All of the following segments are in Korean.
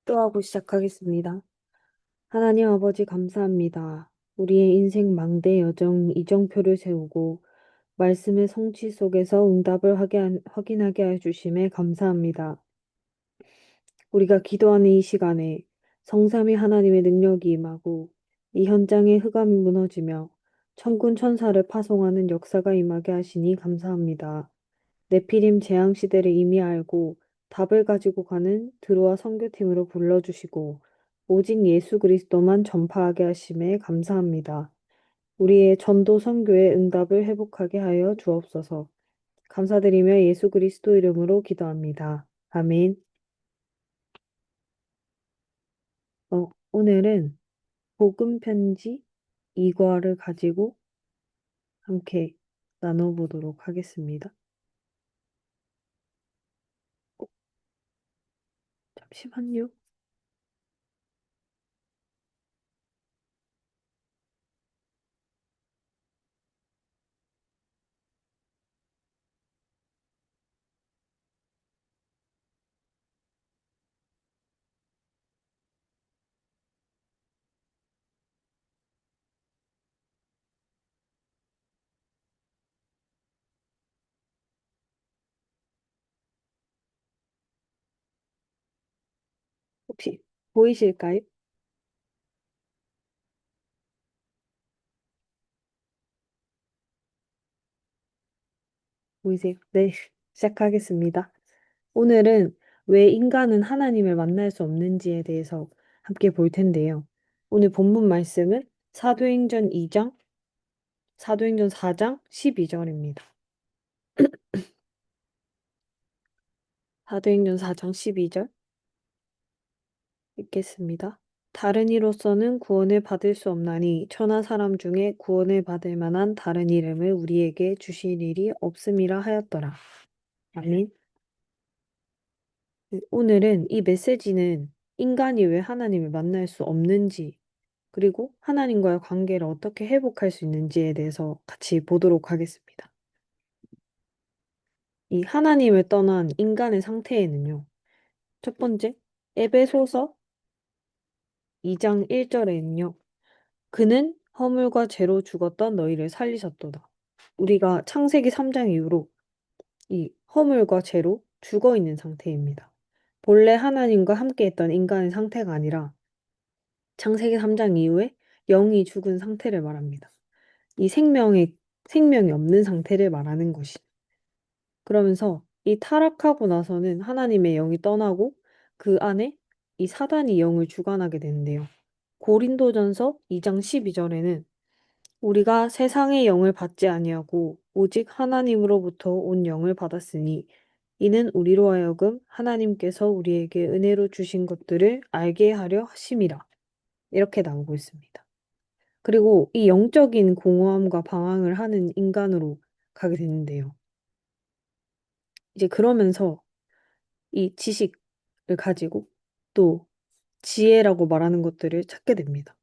기도하고 시작하겠습니다. 하나님 아버지 감사합니다. 우리의 인생 망대 여정 이정표를 세우고 말씀의 성취 속에서 응답을 확인하게 해주심에 감사합니다. 우리가 기도하는 이 시간에 성삼위 하나님의 능력이 임하고 이 현장에 흑암이 무너지며 천군 천사를 파송하는 역사가 임하게 하시니 감사합니다. 네피림 재앙 시대를 이미 알고 답을 가지고 가는 드로아 선교팀으로 불러주시고 오직 예수 그리스도만 전파하게 하심에 감사합니다. 우리의 전도 선교의 응답을 회복하게 하여 주옵소서. 감사드리며 예수 그리스도 이름으로 기도합니다. 아멘. 오늘은 복음 편지 2과를 가지고 함께 나눠보도록 하겠습니다. 잠시만요. 혹시 보이실까요? 보이세요? 네, 시작하겠습니다. 오늘은 왜 인간은 하나님을 만날 수 없는지에 대해서 함께 볼 텐데요. 오늘 본문 말씀은 사도행전 2장, 사도행전 4장 12절입니다. 사도행전 4장 12절 읽겠습니다. 다른 이로서는 구원을 받을 수 없나니 천하 사람 중에 구원을 받을 만한 다른 이름을 우리에게 주실 일이 없음이라 하였더라. 아멘. 오늘은 이 메시지는 인간이 왜 하나님을 만날 수 없는지, 그리고 하나님과의 관계를 어떻게 회복할 수 있는지에 대해서 같이 보도록 하겠습니다. 이 하나님을 떠난 인간의 상태에는요, 첫 번째, 에베소서 2장 1절에는요, 그는 허물과 죄로 죽었던 너희를 살리셨도다. 우리가 창세기 3장 이후로 이 허물과 죄로 죽어 있는 상태입니다. 본래 하나님과 함께 했던 인간의 상태가 아니라 창세기 3장 이후에 영이 죽은 상태를 말합니다. 이 생명이 없는 상태를 말하는 것이. 그러면서 이 타락하고 나서는 하나님의 영이 떠나고 그 안에 이 사단이 영을 주관하게 되는데요. 고린도전서 2장 12절에는 우리가 세상의 영을 받지 아니하고 오직 하나님으로부터 온 영을 받았으니 이는 우리로 하여금 하나님께서 우리에게 은혜로 주신 것들을 알게 하려 하심이라. 이렇게 나오고 있습니다. 그리고 이 영적인 공허함과 방황을 하는 인간으로 가게 되는데요. 이제 그러면서 이 지식을 가지고 또 지혜라고 말하는 것들을 찾게 됩니다.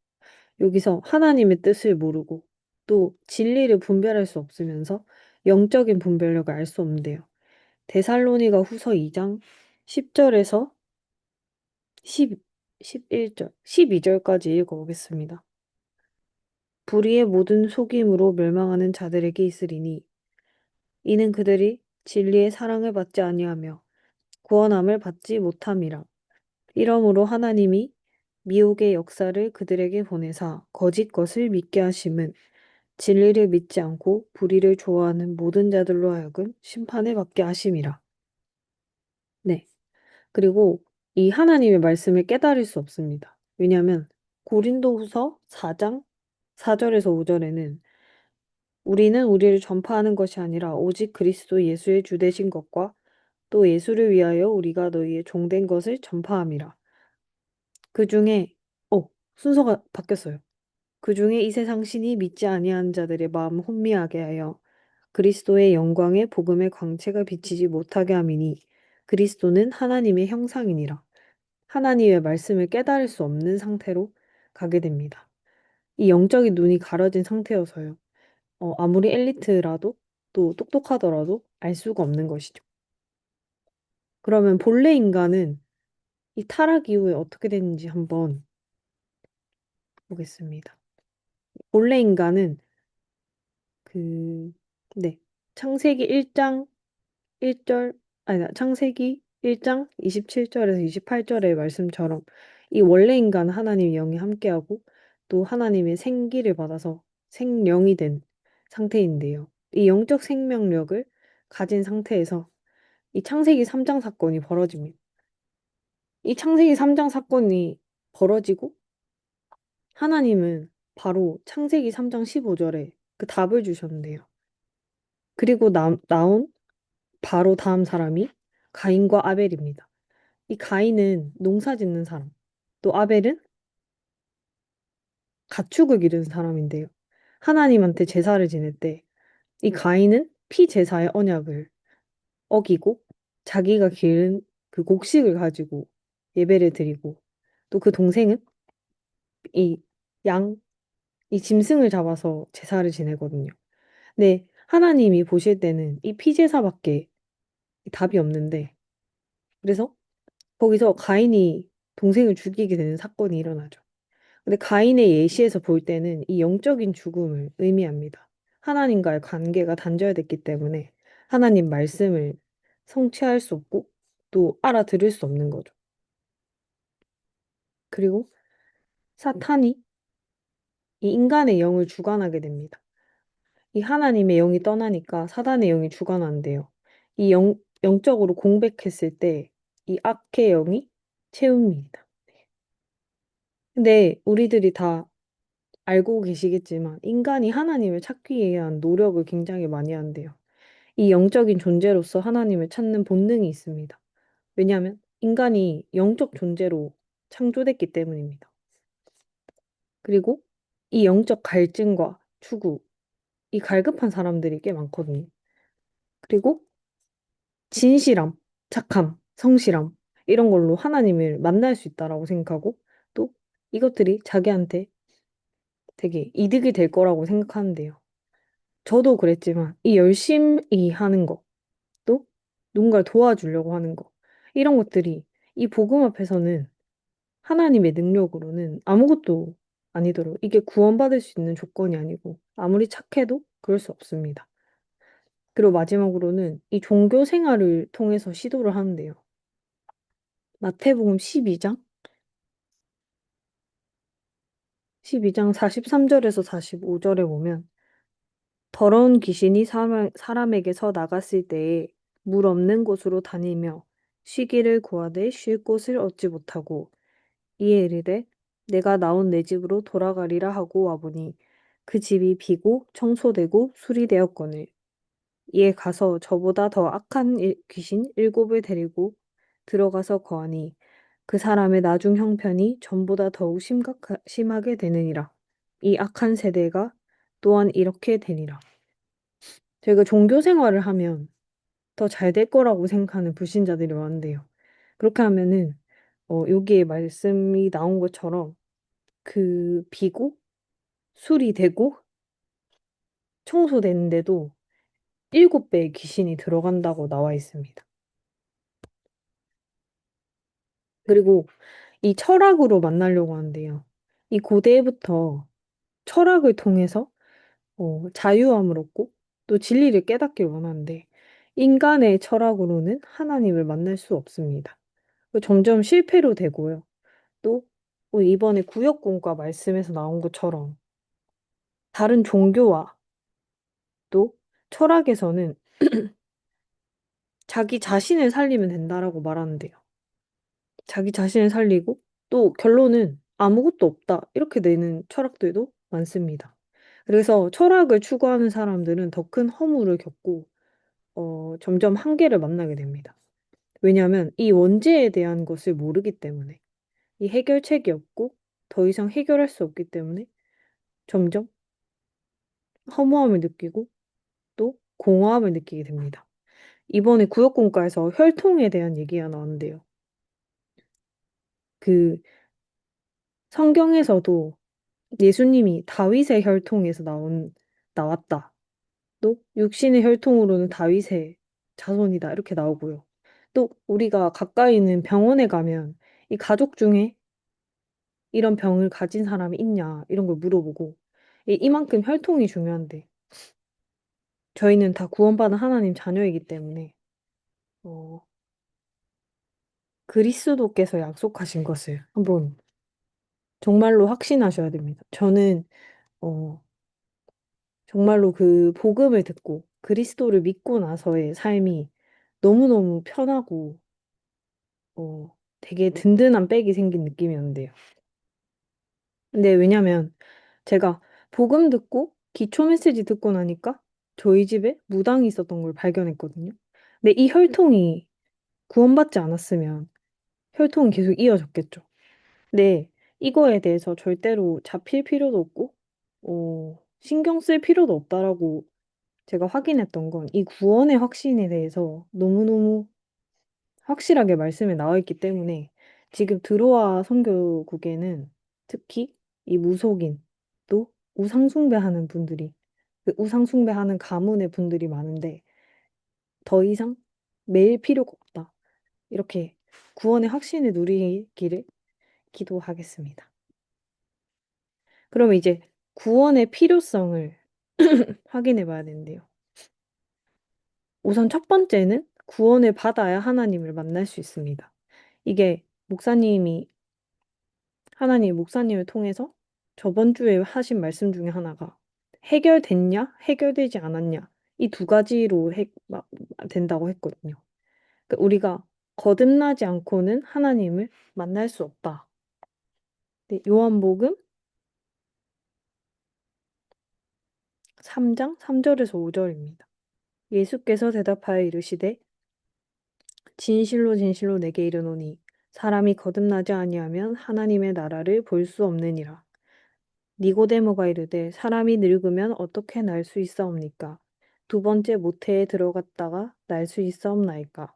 여기서 하나님의 뜻을 모르고 또 진리를 분별할 수 없으면서 영적인 분별력을 알 수 없는데요. 데살로니가 후서 2장 10절에서 10, 11절, 12절까지 읽어보겠습니다. 불의의 모든 속임으로 멸망하는 자들에게 있으리니 이는 그들이 진리의 사랑을 받지 아니하며 구원함을 받지 못함이라. 이러므로 하나님이 미혹의 역사를 그들에게 보내사 거짓 것을 믿게 하심은 진리를 믿지 않고 불의를 좋아하는 모든 자들로 하여금 심판을 받게 하심이라. 네. 그리고 이 하나님의 말씀을 깨달을 수 없습니다. 왜냐하면 고린도후서 4장 4절에서 5절에는 우리는 우리를 전파하는 것이 아니라 오직 그리스도 예수의 주 되신 것과 또 예수를 위하여 우리가 너희의 종된 것을 전파함이라. 그 중에 순서가 바뀌었어요. 그 중에 이 세상 신이 믿지 아니한 자들의 마음 혼미하게 하여 그리스도의 영광의 복음의 광채가 비치지 못하게 함이니 그리스도는 하나님의 형상이니라. 하나님의 말씀을 깨달을 수 없는 상태로 가게 됩니다. 이 영적인 눈이 가려진 상태여서요. 아무리 엘리트라도 또 똑똑하더라도 알 수가 없는 것이죠. 그러면 본래 인간은 이 타락 이후에 어떻게 됐는지 한번 보겠습니다. 본래 인간은 그, 네. 창세기 1장 1절, 아니다, 창세기 1장 27절에서 28절의 말씀처럼 이 원래 인간 하나님의 영이 함께하고 또 하나님의 생기를 받아서 생령이 된 상태인데요. 이 영적 생명력을 가진 상태에서 이 창세기 3장 사건이 벌어집니다. 이 창세기 3장 사건이 벌어지고 하나님은 바로 창세기 3장 15절에 그 답을 주셨는데요. 그리고 나온 바로 다음 사람이 가인과 아벨입니다. 이 가인은 농사 짓는 사람, 또 아벨은 가축을 기르는 사람인데요. 하나님한테 제사를 지낼 때 이 가인은 피제사의 언약을 어기고 자기가 기른 그 곡식을 가지고 예배를 드리고 또 그 동생은 이 양, 이 짐승을 잡아서 제사를 지내거든요. 근데 하나님이 보실 때는 이 피제사밖에 답이 없는데 그래서 거기서 가인이 동생을 죽이게 되는 사건이 일어나죠. 근데 가인의 예시에서 볼 때는 이 영적인 죽음을 의미합니다. 하나님과의 관계가 단절됐기 때문에 하나님 말씀을 성취할 수 없고 또 알아들을 수 없는 거죠. 그리고 사탄이 이 인간의 영을 주관하게 됩니다. 이 하나님의 영이 떠나니까 사단의 영이 주관한대요. 이 영적으로 공백했을 때 이 악의 영이 채웁니다. 근데 우리들이 다 알고 계시겠지만 인간이 하나님을 찾기 위한 노력을 굉장히 많이 한대요. 이 영적인 존재로서 하나님을 찾는 본능이 있습니다. 왜냐하면 인간이 영적 존재로 창조됐기 때문입니다. 그리고 이 영적 갈증과 추구, 이 갈급한 사람들이 꽤 많거든요. 그리고 진실함, 착함, 성실함, 이런 걸로 하나님을 만날 수 있다라고 생각하고 또 이것들이 자기한테 되게 이득이 될 거라고 생각하는데요. 저도 그랬지만 이 열심히 하는 거, 또 누군가를 도와주려고 하는 거, 이런 것들이 이 복음 앞에서는 하나님의 능력으로는 아무것도 아니더라고요. 이게 구원받을 수 있는 조건이 아니고 아무리 착해도 그럴 수 없습니다. 그리고 마지막으로는 이 종교 생활을 통해서 시도를 하는데요. 마태복음 12장 12장 43절에서 45절에 보면 더러운 귀신이 사람에게서 나갔을 때에 물 없는 곳으로 다니며 쉬기를 구하되 쉴 곳을 얻지 못하고 이에 이르되 내가 나온 내 집으로 돌아가리라 하고 와보니 그 집이 비고 청소되고 수리되었거늘 이에 가서 저보다 더 악한 귀신 일곱을 데리고 들어가서 거하니 그 사람의 나중 형편이 전보다 더욱 심하게 되느니라. 이 악한 세대가 또한 이렇게 되니라. 저희가 종교 생활을 하면 더 잘 될 거라고 생각하는 불신자들이 많은데요. 그렇게 하면은 여기에 말씀이 나온 것처럼 그 비고 수리되고 청소되는데도 7배의 귀신이 들어간다고 나와 있습니다. 그리고 이 철학으로 만나려고 하는데요. 이 고대부터 철학을 통해서 자유함을 얻고 또 진리를 깨닫길 원하는데 인간의 철학으로는 하나님을 만날 수 없습니다. 점점 실패로 되고요. 또 이번에 구역공과 말씀에서 나온 것처럼 다른 종교와 또 철학에서는 자기 자신을 살리면 된다라고 말하는데요. 자기 자신을 살리고 또 결론은 아무것도 없다. 이렇게 내는 철학들도 많습니다. 그래서 철학을 추구하는 사람들은 더 큰 허물을 겪고 점점 한계를 만나게 됩니다. 왜냐하면 이 원죄에 대한 것을 모르기 때문에 이 해결책이 없고 더 이상 해결할 수 없기 때문에 점점 허무함을 느끼고 또 공허함을 느끼게 됩니다. 이번에 구역공과에서 혈통에 대한 얘기가 나왔는데요. 그 성경에서도 예수님이 다윗의 혈통에서 나왔다. 또 육신의 혈통으로는 다윗의 자손이다. 이렇게 나오고요. 또 우리가 가까이 있는 병원에 가면 이 가족 중에 이런 병을 가진 사람이 있냐, 이런 걸 물어보고, 이만큼 혈통이 중요한데, 저희는 다 구원받은 하나님 자녀이기 때문에, 어, 그리스도께서 약속하신 것을 한번 정말로 확신하셔야 됩니다. 저는, 어, 정말로 그 복음을 듣고 그리스도를 믿고 나서의 삶이 너무너무 편하고, 되게 든든한 백이 생긴 느낌이었는데요. 근데 왜냐면 제가 복음 듣고 기초 메시지 듣고 나니까 저희 집에 무당이 있었던 걸 발견했거든요. 근데 이 혈통이 구원받지 않았으면 혈통이 계속 이어졌겠죠. 근데 이거에 대해서 절대로 잡힐 필요도 없고, 신경 쓸 필요도 없다라고 제가 확인했던 건 이 구원의 확신에 대해서 너무너무 확실하게 말씀에 나와 있기 때문에 지금 들어와 선교국에는 특히 이 무속인 또 우상숭배하는 분들이 그 우상숭배하는 가문의 분들이 많은데 더 이상 매일 필요가 없다. 이렇게 구원의 확신을 누리기를 기도하겠습니다. 그러면 이제 구원의 필요성을 확인해 봐야 되는데요. 우선 첫 번째는 구원을 받아야 하나님을 만날 수 있습니다. 이게 하나님 목사님을 통해서 저번 주에 하신 말씀 중에 하나가 해결됐냐, 해결되지 않았냐, 이 두 가지로 된다고 했거든요. 그러니까 우리가 거듭나지 않고는 하나님을 만날 수 없다. 네, 요한복음 3장 3절에서 5절입니다. 예수께서 대답하여 이르시되 진실로 진실로 내게 이르노니 사람이 거듭나지 아니하면 하나님의 나라를 볼 수 없느니라. 니고데모가 이르되 사람이 늙으면 어떻게 날 수 있사옵니까? 두 번째 모태에 들어갔다가 날 수 있사옵나이까?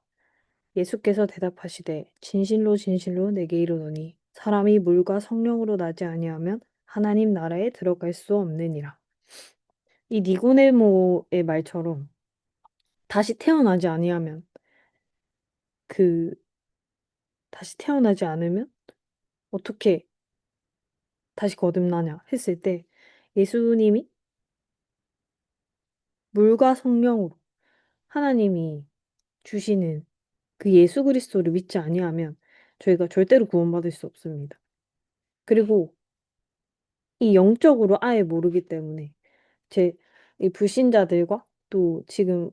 예수께서 대답하시되 진실로 진실로 내게 이르노니 사람이 물과 성령으로 나지 아니하면 하나님 나라에 들어갈 수 없느니라. 이 니고데모의 말처럼 다시 태어나지 아니하면 그 다시 태어나지 않으면 어떻게 다시 거듭나냐 했을 때 예수님이 물과 성령으로 하나님이 주시는 그 예수 그리스도를 믿지 아니하면 저희가 절대로 구원받을 수 없습니다. 그리고 이 영적으로 아예 모르기 때문에 이 불신자들과 또 지금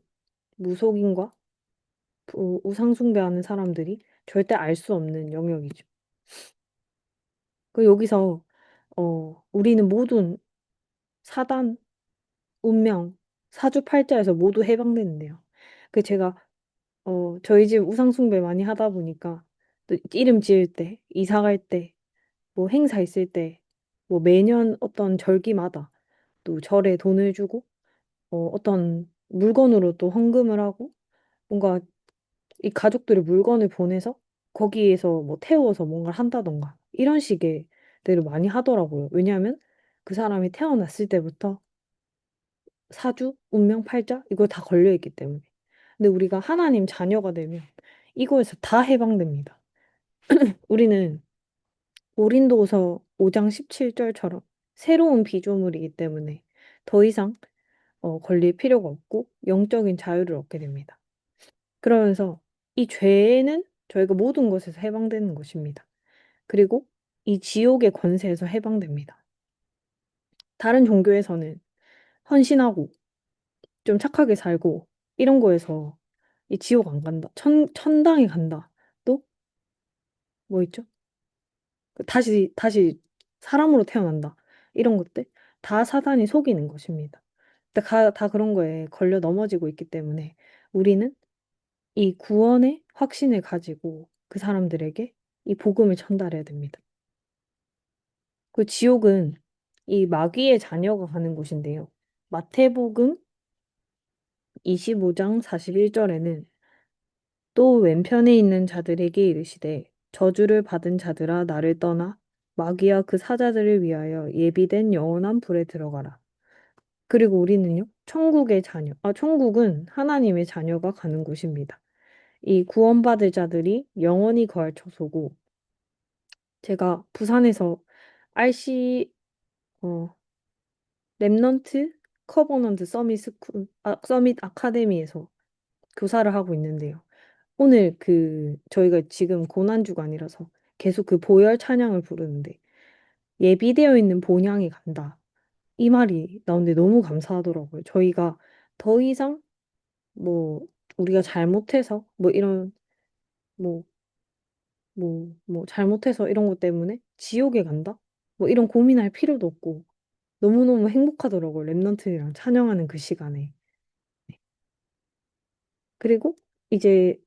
무속인과 우상숭배하는 사람들이 절대 알 수 없는 영역이죠. 그 여기서 우리는 모든 사단, 운명, 사주팔자에서 모두 해방되는데요. 제가 저희 집 우상숭배 많이 하다 보니까 또 이름 지을 때, 이사 갈 때, 뭐 행사 있을 때, 뭐 매년 어떤 절기마다 또 절에 돈을 주고 어떤 물건으로 또 헌금을 하고 뭔가 이 가족들의 물건을 보내서 거기에서 뭐 태워서 뭔가를 한다던가 이런 식의 데를 많이 하더라고요. 왜냐하면 그 사람이 태어났을 때부터 사주, 운명, 팔자 이거 다 걸려 있기 때문에. 근데 우리가 하나님 자녀가 되면 이거에서 다 해방됩니다. 우리는 고린도서 5장 17절처럼 새로운 피조물이기 때문에 더 이상 걸릴 필요가 없고 영적인 자유를 얻게 됩니다. 그러면서 이 죄는 저희가 모든 것에서 해방되는 것입니다. 그리고 이 지옥의 권세에서 해방됩니다. 다른 종교에서는 헌신하고 좀 착하게 살고 이런 거에서 이 지옥 안 간다. 천당에 간다. 또 뭐 있죠? 다시 사람으로 태어난다. 이런 것들 다 사단이 속이는 것입니다. 근데 다 그런 거에 걸려 넘어지고 있기 때문에 우리는 이 구원의 확신을 가지고 그 사람들에게 이 복음을 전달해야 됩니다. 그 지옥은 이 마귀의 자녀가 가는 곳인데요. 마태복음 25장 41절에는 또 왼편에 있는 자들에게 이르시되 저주를 받은 자들아 나를 떠나 마귀와 그 사자들을 위하여 예비된 영원한 불에 들어가라. 그리고 우리는요, 천국의 자녀, 천국은 하나님의 자녀가 가는 곳입니다. 이 구원받을 자들이 영원히 거할 처소고, 제가 부산에서 RC, 어, 랩넌트 커버넌트 서밋 스쿨, 서밋 아카데미에서 교사를 하고 있는데요. 오늘 저희가 지금 고난주간이라서 계속 그 보혈 찬양을 부르는데 예비되어 있는 본향이 간다. 이 말이 나오는데 너무 감사하더라고요. 저희가 더 이상 뭐 우리가 잘못해서 뭐 이런 뭐 잘못해서 이런 것 때문에 지옥에 간다? 뭐 이런 고민할 필요도 없고 너무너무 행복하더라고요. 랩런트랑 찬양하는 그 시간에. 그리고 이제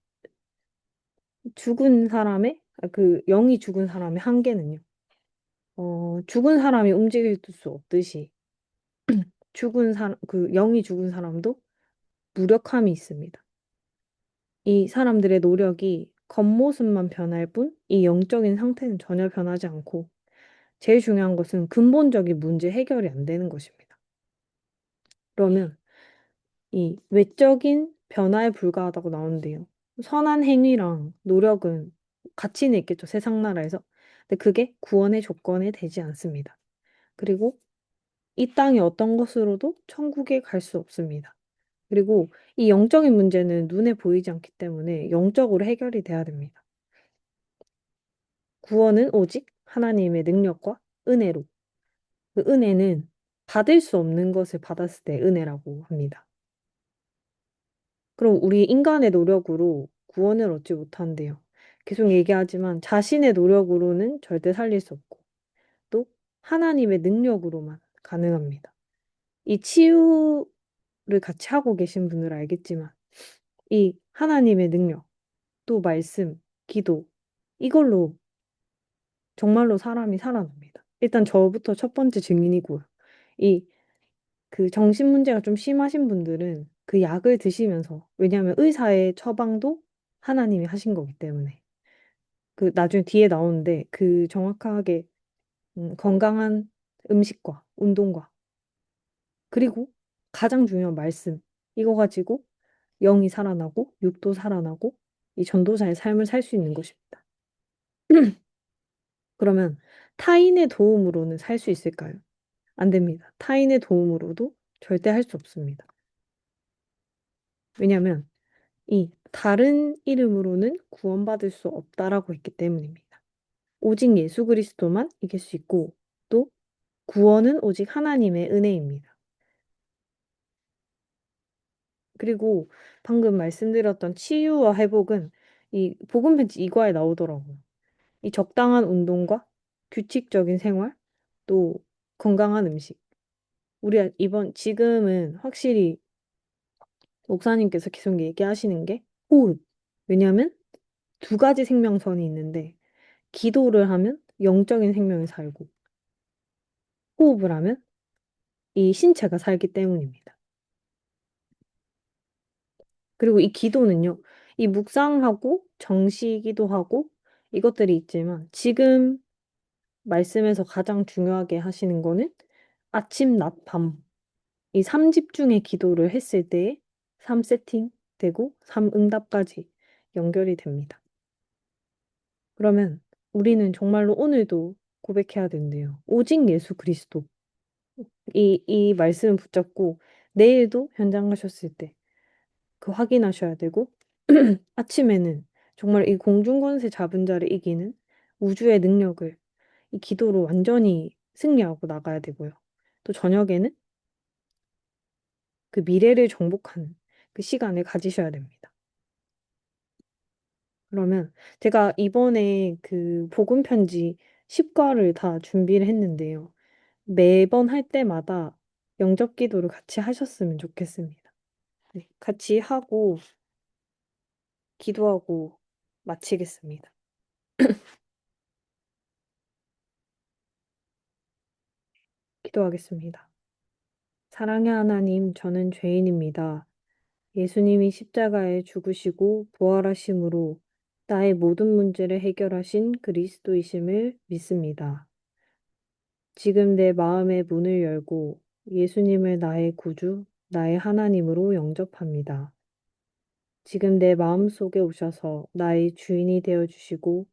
죽은 사람의 영이 죽은 사람의 한계는요. 죽은 사람이 움직일 수 없듯이 영이 죽은 사람도 무력함이 있습니다. 이 사람들의 노력이 겉모습만 변할 뿐, 이 영적인 상태는 전혀 변하지 않고, 제일 중요한 것은 근본적인 문제 해결이 안 되는 것입니다. 그러면 이 외적인 변화에 불과하다고 나오는데요. 선한 행위랑 노력은 가치는 있겠죠, 세상 나라에서. 근데 그게 구원의 조건에 되지 않습니다. 그리고 이 땅의 어떤 것으로도 천국에 갈 수 없습니다. 그리고 이 영적인 문제는 눈에 보이지 않기 때문에 영적으로 해결이 돼야 됩니다. 구원은 오직 하나님의 능력과 은혜로. 그 은혜는 받을 수 없는 것을 받았을 때 은혜라고 합니다. 그럼 우리 인간의 노력으로 구원을 얻지 못한대요. 계속 얘기하지만 자신의 노력으로는 절대 살릴 수 없고 또 하나님의 능력으로만 가능합니다. 이 치유를 같이 하고 계신 분을 알겠지만 이 하나님의 능력, 또 말씀, 기도 이걸로 정말로 사람이 살아납니다. 일단 저부터 첫 번째 증인이고요. 이 정신 문제가 좀 심하신 분들은 그 약을 드시면서 왜냐하면 의사의 처방도 하나님이 하신 거기 때문에 나중에 뒤에 나오는데 정확하게 건강한 음식과 운동과 그리고 가장 중요한 말씀 이거 가지고 영이 살아나고 육도 살아나고 이 전도자의 삶을 살 수 있는 것입니다. 그러면 타인의 도움으로는 살 수 있을까요? 안 됩니다. 타인의 도움으로도 절대 할 수 없습니다. 왜냐하면 이 다른 이름으로는 구원받을 수 없다라고 했기 때문입니다. 오직 예수 그리스도만 이길 수 있고 또 구원은 오직 하나님의 은혜입니다. 그리고 방금 말씀드렸던 치유와 회복은 이 복음 편지 이과에 나오더라고요. 이 적당한 운동과 규칙적인 생활, 또 건강한 음식. 지금은 확실히 목사님께서 계속 얘기하시는 게 호흡. 왜냐하면 두 가지 생명선이 있는데 기도를 하면 영적인 생명이 살고 호흡을 하면 이 신체가 살기 때문입니다. 그리고 이 기도는요, 이 묵상하고 정시기도 하고 이것들이 있지만 지금 말씀에서 가장 중요하게 하시는 거는 아침, 낮, 밤. 이 3집중의 기도를 했을 때에 3세팅 되고 3응답까지 연결이 됩니다. 그러면 우리는 정말로 오늘도 고백해야 된대요. 오직 예수 그리스도. 이 말씀을 붙잡고 내일도 현장 가셨을 때 확인하셔야 되고 아침에는 정말 이 공중권세 잡은 자를 이기는 우주의 능력을 이 기도로 완전히 승리하고 나가야 되고요. 또 저녁에는 그 미래를 정복하는 그 시간을 가지셔야 됩니다. 그러면 제가 이번에 복음 편지 10과를 다 준비를 했는데요. 매번 할 때마다 영접 기도를 같이 하셨으면 좋겠습니다. 네, 같이 하고 기도하고 마치겠습니다. 기도하겠습니다. 사랑의 하나님, 저는 죄인입니다. 예수님이 십자가에 죽으시고 부활하심으로 나의 모든 문제를 해결하신 그리스도이심을 믿습니다. 지금 내 마음의 문을 열고 예수님을 나의 구주, 나의 하나님으로 영접합니다. 지금 내 마음 속에 오셔서 나의 주인이 되어 주시고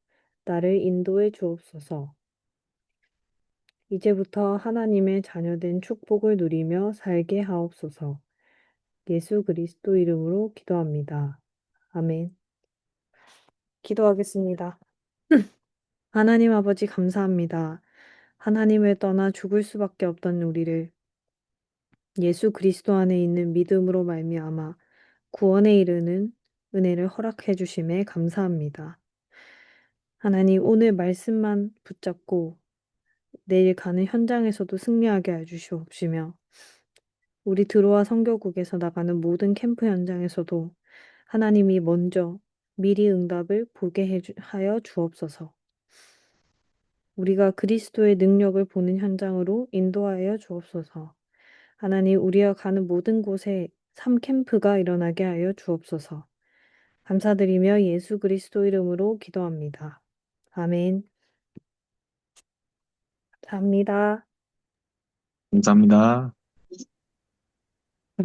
나를 인도해 주옵소서. 이제부터 하나님의 자녀된 축복을 누리며 살게 하옵소서. 예수 그리스도 이름으로 기도합니다. 아멘. 기도하겠습니다. 하나님 아버지 감사합니다. 하나님을 떠나 죽을 수밖에 없던 우리를 예수 그리스도 안에 있는 믿음으로 말미암아 구원에 이르는 은혜를 허락해 주심에 감사합니다. 하나님 오늘 말씀만 붙잡고 내일 가는 현장에서도 승리하게 해주시옵시며 우리 들어와 선교국에서 나가는 모든 캠프 현장에서도 하나님이 먼저 미리 응답을 보게 하여 주옵소서. 우리가 그리스도의 능력을 보는 현장으로 인도하여 주옵소서. 하나님, 우리가 가는 모든 곳에 삶 캠프가 일어나게 하여 주옵소서. 감사드리며 예수 그리스도 이름으로 기도합니다. 아멘. 감사합니다. 감사합니다.